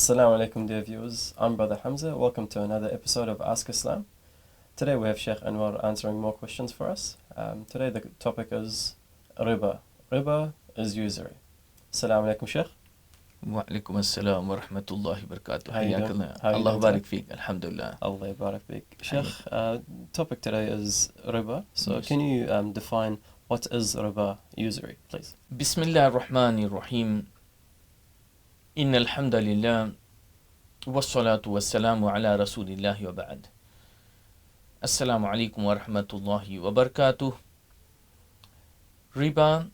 Assalamu alaikum, dear viewers. I'm Brother Hamza. Welcome to another episode of Ask Islam. Today we have Sheikh Anwar answering more questions for us. Today the topic is Riba. Riba is usury. Assalamu alaikum, Sheikh. وعليكم السلام ورحمة الله وبركاته. How you حياك doing? الله. How you الله doing يبارك today? فيك. الحمد لله. Allah yabarak bik. Sheikh, topic today is Riba. So Yes. can you define what is Riba, usury, please? بسم الله الرحمن الرحيم. إن الحمد لله والصلاة والسلام على رسول الله وبعد. السلام عليكم ورحمة الله وبركاته. Riba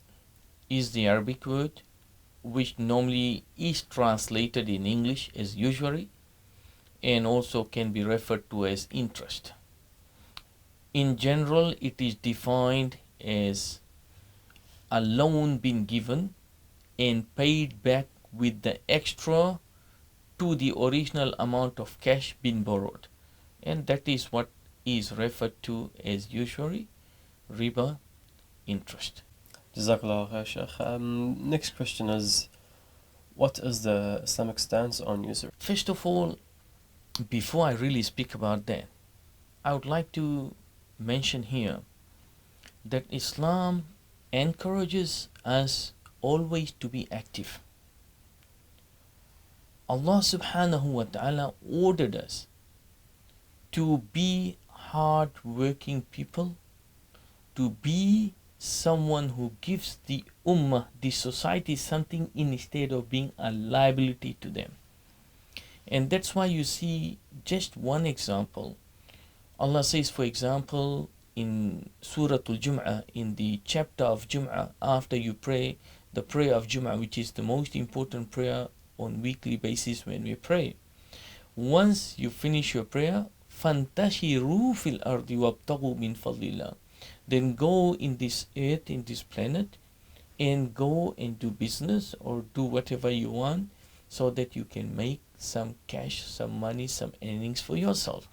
is the Arabic word which normally is translated in English as usury and also can be referred to as interest. In general, it is defined as a loan being given and paid back with the extra to the original amount of cash being borrowed. And that is what is referred to as usury, riba, interest. Jazakallah khair, Sheikh. Next question is, what is the Islamic stance on usury? First of all, before I really speak about that, I would like to mention here that Islam encourages us always to be active. Allah subhanahu wa ta'ala ordered us to be hard-working people, to be someone who gives the ummah, the society, something instead of being a liability to them. And that's why you see just one example. Allah says, for example, in Surah Al-Jum'ah, in the chapter of Jum'ah, after you pray the prayer of Jum'ah, which is the most important prayer on weekly basis when we pray. Once you finish your prayer, فَانْتَشِرُوا فِي الْأَرْضِ وَابْتَغُوا مِنْ فَضْلِ اللَّهِ. Then go in this earth, in this planet, and go and do business or do whatever you want so that you can make some cash, some money, some earnings for yourself.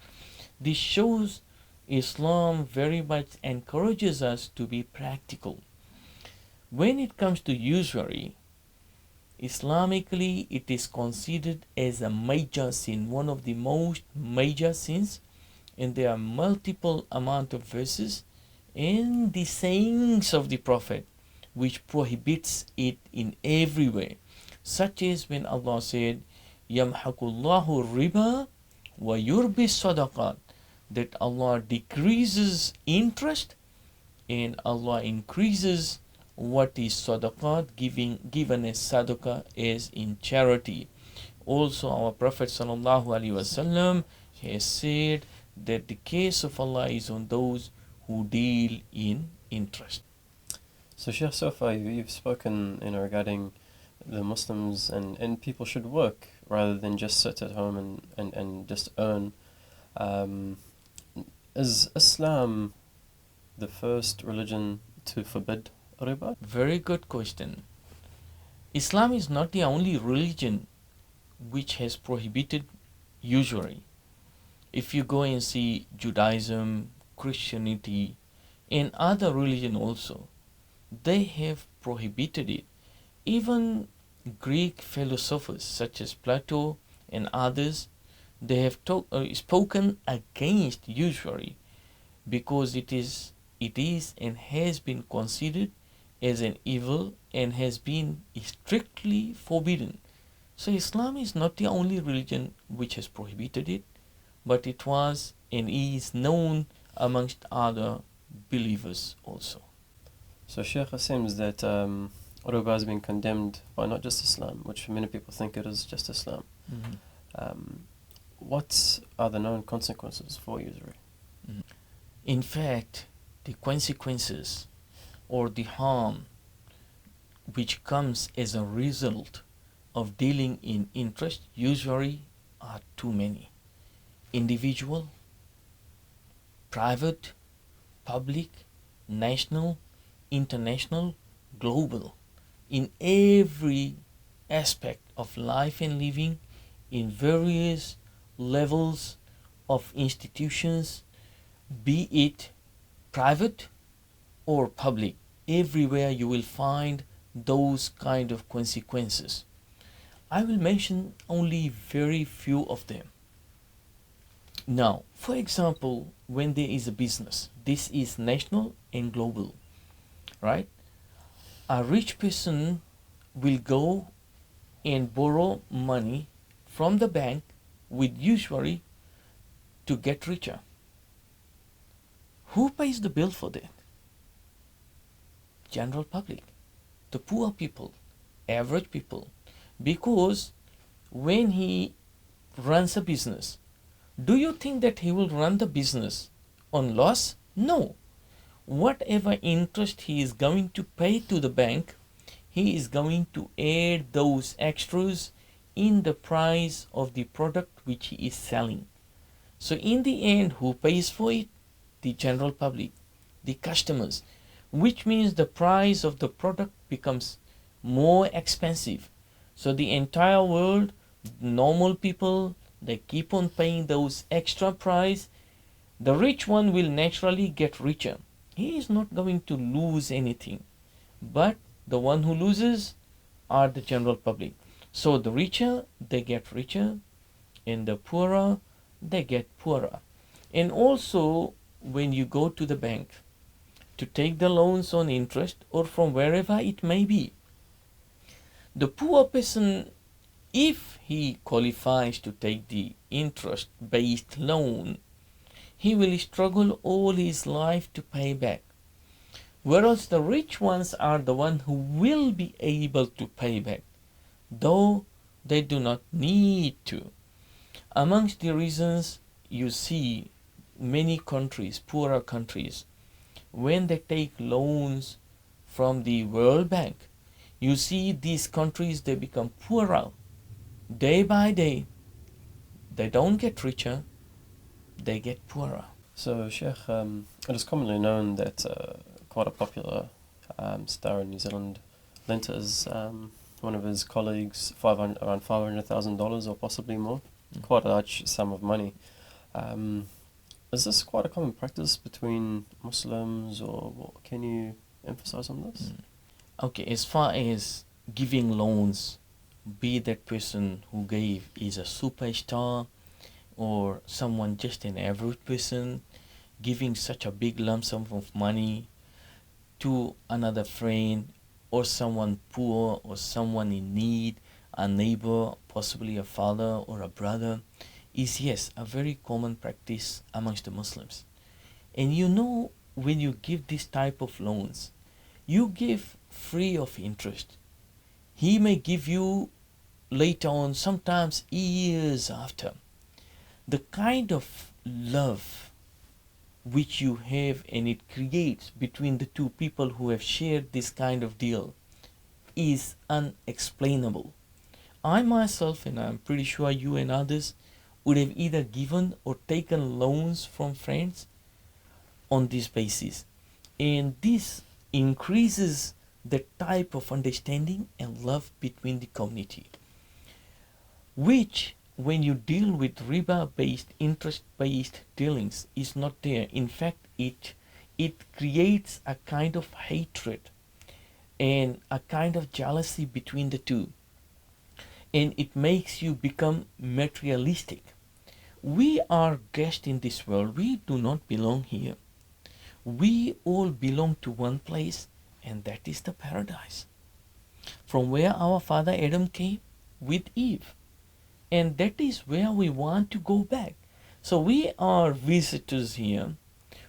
This shows Islam very much encourages us to be practical. When it comes to usury, Islamically it is considered as a major sin, one of the most major sins, and there are multiple amount of verses in the sayings of the Prophet which prohibits it in every way, such as when Allah said, Yamhaqullahu riba wa yurbi sadaqat, that Allah decreases interest and Allah increases what is sadaqat, given as sadaqah, as in charity. Also our Prophet sallallahu alaihi wasallam has said that the case of Allah is on those who deal in interest. So Sheikh, so far you've spoken regarding the Muslims and people should work rather than just sit at home and just earn. Is Islam the first religion to forbid riba? Very good question. Islam is not the only religion which has prohibited usury. If you go and see Judaism, Christianity, and other religion also, they have prohibited it. Even Greek philosophers such as Plato and others, they have spoken against usury because it is and has been considered as an evil and has been strictly forbidden. So Islam is not the only religion which has prohibited it, but it was and is known amongst other believers also. So Sheikh, it seems that riba has been condemned by not just Islam, which many people think it is just Islam. Mm-hmm. What are the known consequences for usury? Mm-hmm. In fact, the consequences or the harm which comes as a result of dealing in interest usury are too many. Individual, private, public, national, international, global. In every aspect of life and living, in various levels of institutions, be it private or public, everywhere you will find those kind of consequences. I will mention only very few of them. Now, for example, when there is a business, this is national and global, right? A rich person will go and borrow money from the bank with usury to get richer. Who pays the bill for that? General public, the poor people, average people. Because when he runs a business, do you think that he will run the business on loss? No. Whatever interest he is going to pay to the bank, he is going to add those extras in the price of the product which he is selling. So in the end, who pays for it? The general public, the customers, which means the price of the product becomes more expensive. So the entire world, normal people, they keep on paying those extra price. The rich one will naturally get richer. He is not going to lose anything. But the one who loses are the general public. So the richer, they get richer, and the poorer, they get poorer. And also, when you go to the bank to take the loans on interest or from wherever it may be, the poor person, if he qualifies to take the interest-based loan, he will struggle all his life to pay back. Whereas the rich ones are the one who will be able to pay back, though they do not need to. Amongst the reasons you see many countries, poorer countries, when they take loans from the World Bank, you see these countries, they become poorer day by day. They don't get richer, they get poorer. So, Sheikh, it is commonly known that quite a popular star in New Zealand lent his one of his colleagues around $500,000 or possibly more, quite a large sum of money. Is this quite a common practice between Muslims, or can you emphasize on this? Okay, as far as giving loans, be that person who gave is a superstar or someone just an average person, giving such a big lump sum of money to another friend or someone poor or someone in need, a neighbor, possibly a father or a brother, is yes, a very common practice amongst the Muslims. And you know, when you give this type of loans, you give free of interest. He may give you later on, sometimes years after. The kind of love which you have and it creates between the two people who have shared this kind of deal is unexplainable. I myself, and I'm pretty sure you and others, would have either given or taken loans from friends on this basis. And this increases the type of understanding and love between the community, which when you deal with riba-based, interest-based dealings is not there. In fact, it creates a kind of hatred and a kind of jealousy between the two. And it makes you become materialistic. We are guests in this world. We do not belong here. We all belong to one place, and that is the paradise, from where our father Adam came with Eve. And that is where we want to go back. So we are visitors here.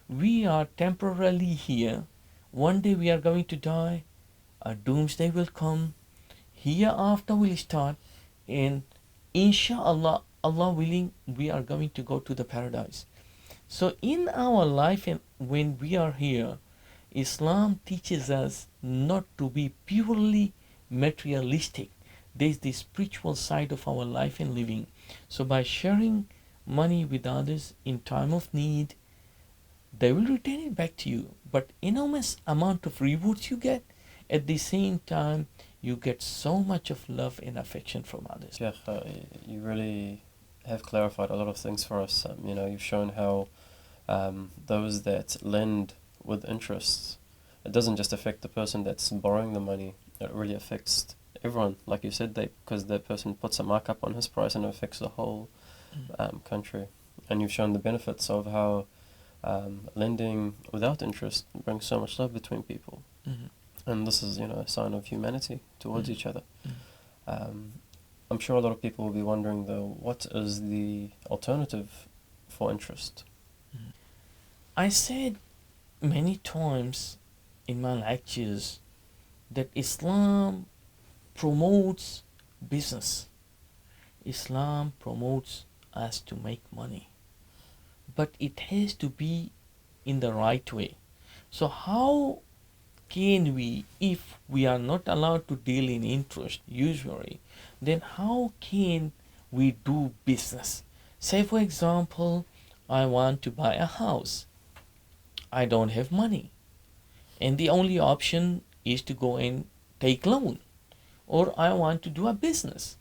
We are temporarily here. One day we are going to die. A doomsday will come. Hereafter will start. And inshallah, Allah willing, we are going to go to the paradise. So in our life, and when we are here, Islam teaches us not to be purely materialistic. There's the spiritual side of our life and living. So by sharing money with others in time of need, they will return it back to you. But enormous amount of rewards you get. At the same time, you get so much of love and affection from others. Sheikh, you really have clarified a lot of things for us. You've shown how those that lend with interest, it doesn't just affect the person that's borrowing the money, it really affects everyone, like you said, because the person puts a markup on his price and it affects the whole country. And you've shown the benefits of how lending without interest brings so much love between people. And this is, a sign of humanity towards each other. I'm sure a lot of people will be wondering, though, what is the alternative for interest? I said many times in my lectures that Islam promotes business. Islam promotes us to make money. But it has to be in the right way. So how can we, if we are not allowed to deal in interest usually, then how can we do business? Say for example, I want to buy a house. I don't have money. And the only option is to go and take loan. Or I want to do a business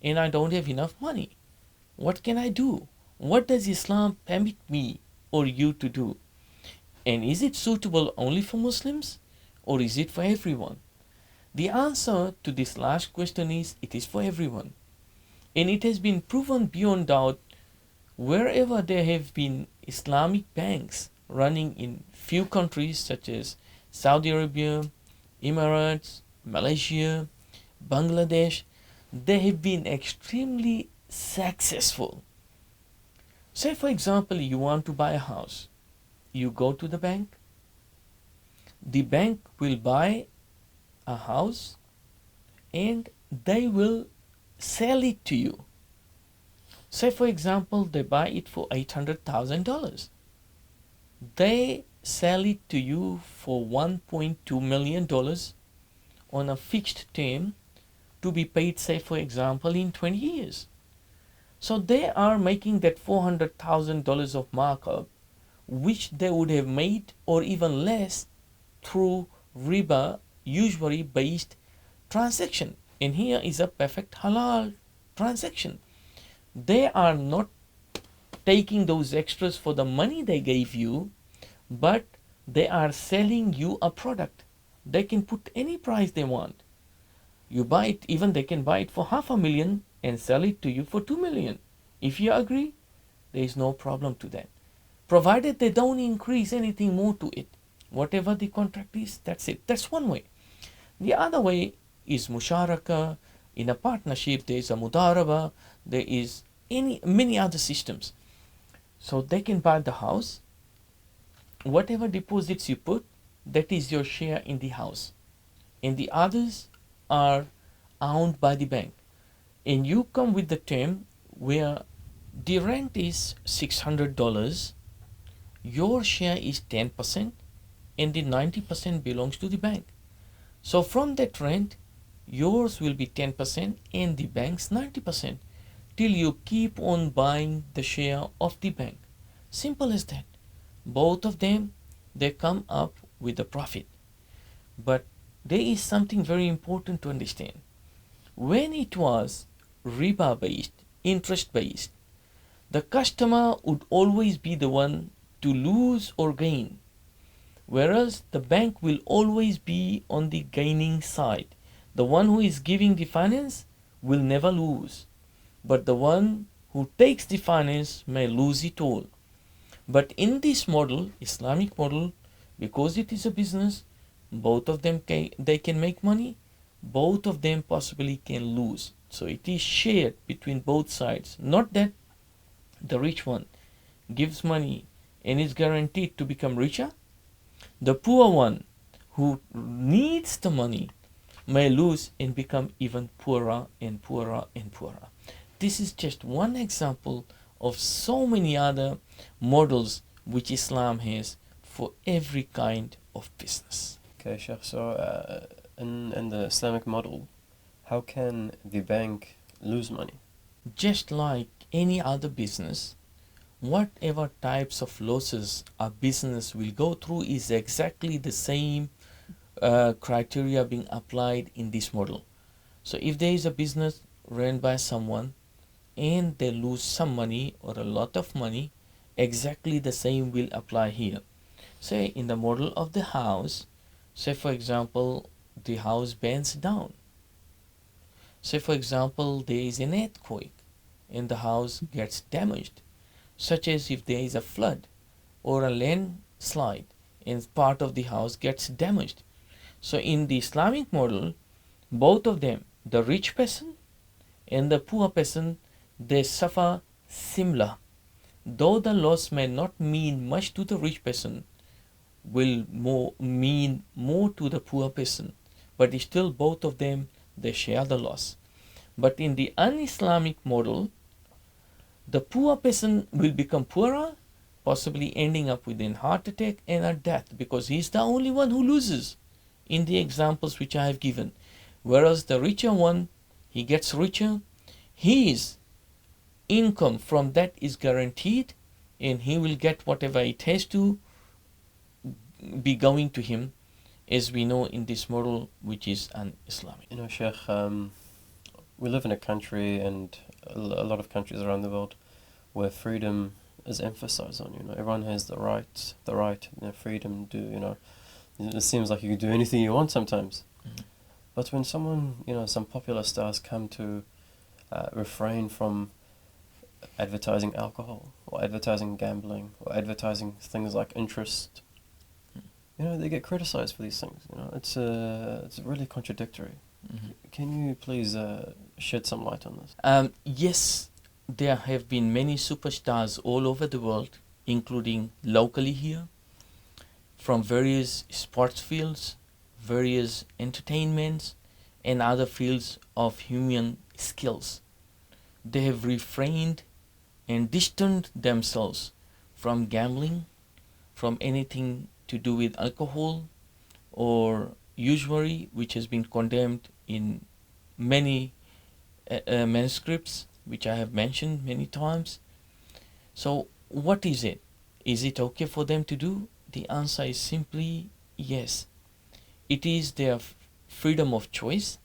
and I don't have enough money. What can I do? What does Islam permit me or you to do? And is it suitable only for Muslims or is it for everyone? The answer to this last question is it is for everyone. And it has been proven beyond doubt wherever there have been Islamic banks running in few countries such as Saudi Arabia, Emirates, Malaysia, Bangladesh, they have been extremely successful. Say for example, you want to buy a house. You go to the bank. The bank will buy a house and they will sell it to you. Say for example, they buy it for $800,000. They sell it to you for $1.2 million on a fixed term to be paid, say for example, in 20 years. So they are making that $400,000 of markup, which they would have made or even less through Riba, usury based transaction. And here is a perfect halal transaction. They are not taking those extras for the money they gave you, but they are selling you a product. They can put any price they want. You buy it, even they can buy it for $500,000 and sell it to you for $2 million. If you agree, there is no problem to that. Provided they don't increase anything more to it. Whatever the contract is, that's it. That's one way. The other way is musharaka. In a partnership, there is a mudaraba. There is many other systems. So they can buy the house. Whatever deposits you put, that is your share in the house. And the others are owned by the bank. And you come with the term where the rent is $600, your share is 10%, and the 90% belongs to the bank. So from that rent, yours will be 10% and the bank's 90%, till you keep on buying the share of the bank. Simple as that. Both of them, they come up with a profit. But there is something very important to understand. When it was riba based, interest based, the customer would always be the one to lose or gain, whereas the bank will always be on the gaining side. The one who is giving the finance will never lose, but the one who takes the finance may lose it all. But in this model, Islamic model, because it is a business, both of them they can make money, both of them possibly can lose. So it is shared between both sides. Not that the rich one gives money and is guaranteed to become richer. The poor one who needs the money may lose and become even poorer and poorer and poorer. This is just one example of so many other models which Islam has for every kind of business. Okay, Sheikh. So in the Islamic model, how can the bank lose money? Just like any other business, whatever types of losses a business will go through is exactly the same criteria being applied in this model. So if there is a business run by someone and they lose some money or a lot of money, exactly the same will apply here. Say in the model of the house, say for example, the house burns down. Say for example, there is an earthquake and the house gets damaged, such as if there is a flood or a landslide and part of the house gets damaged. So in the Islamic model, both of them, the rich person and the poor person, they suffer similar. Though the loss may not mean much to the rich person, will mean more to the poor person, but still both of them, they share the loss. But in the un-Islamic model, the poor person will become poorer, possibly ending up with a heart attack and a death, because he's the only one who loses in the examples which I have given. Whereas the richer one, he gets richer, his income from that is guaranteed, and he will get whatever it has to be going to him, as we know in this model which is un-Islamic. You know, Sheikh, we live in a country and a lot of countries around the world where freedom is emphasized on. You know, everyone has the right, freedom to, it seems like you can do anything you want sometimes. Mm-hmm. But when someone, some popular stars come to refrain from advertising alcohol or advertising gambling or advertising things like interest, they get criticized for these things. It's really contradictory. Mm-hmm. Can you please shed some light on this? Yes, there have been many superstars all over the world, including locally here, from various sports fields, various entertainments, and other fields of human skills. They have refrained and distanced themselves from gambling, from anything to do with alcohol or usury, which has been condemned in many manuscripts, which I have mentioned many times. So what is it? Is it okay for them to do? The answer is simply yes. It is their freedom of choice,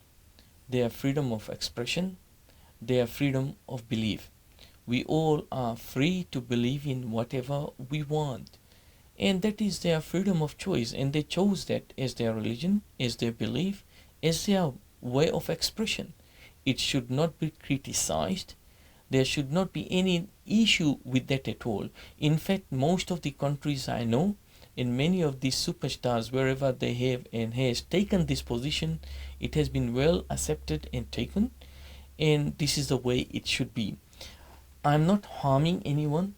their freedom of expression, their freedom of belief. We all are free to believe in whatever we want. And that is their freedom of choice, and they chose that as their religion, as their belief, as their way of expression. It should not be criticized. There should not be any issue with that at all. In fact, most of the countries I know, and many of these superstars, wherever they have and has taken this position, it has been well accepted and taken, and this is the way it should be. I'm not harming anyone.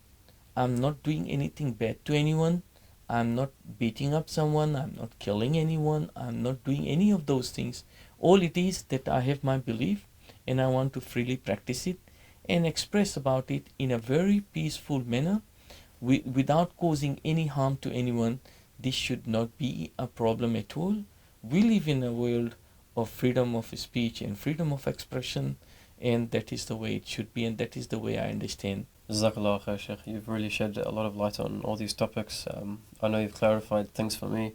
I'm not doing anything bad to anyone. I'm not beating up someone. I'm not killing anyone. I'm not doing any of those things. All it is that I have my belief and I want to freely practice it and express about it in a very peaceful manner without causing any harm to anyone. This should not be a problem at all. We live in a world of freedom of speech and freedom of expression, and that is the way it should be, and that is the way I understand. Jazakallah khair, Sheikh. You've really shed a lot of light on all these topics. I know you've clarified things for me,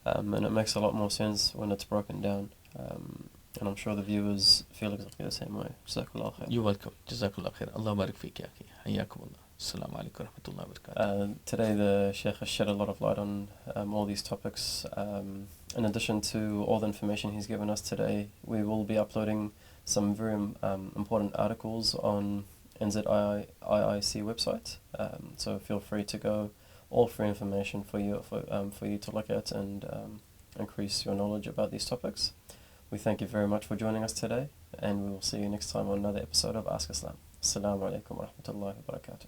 and it makes a lot more sense when it's broken down. And I'm sure the viewers feel exactly the same way. Jazakallah khair. You're welcome. Jazakallah khair. Allah barik feek, ya akhi. Hayyakum Allah. Assalamu alaikum wa rahmatullahi wa barakatuh. Today the Sheikh has shed a lot of light on all these topics. In addition to all the information he's given us today, we will be uploading some very important articles on NZIIC website. So feel free to go. All free information for you to look at and increase your knowledge about these topics. We thank you very much for joining us today, and we will see you next time on another episode of Ask Islam. Assalamu alaikum wa rahmatullahi wa barakatuh.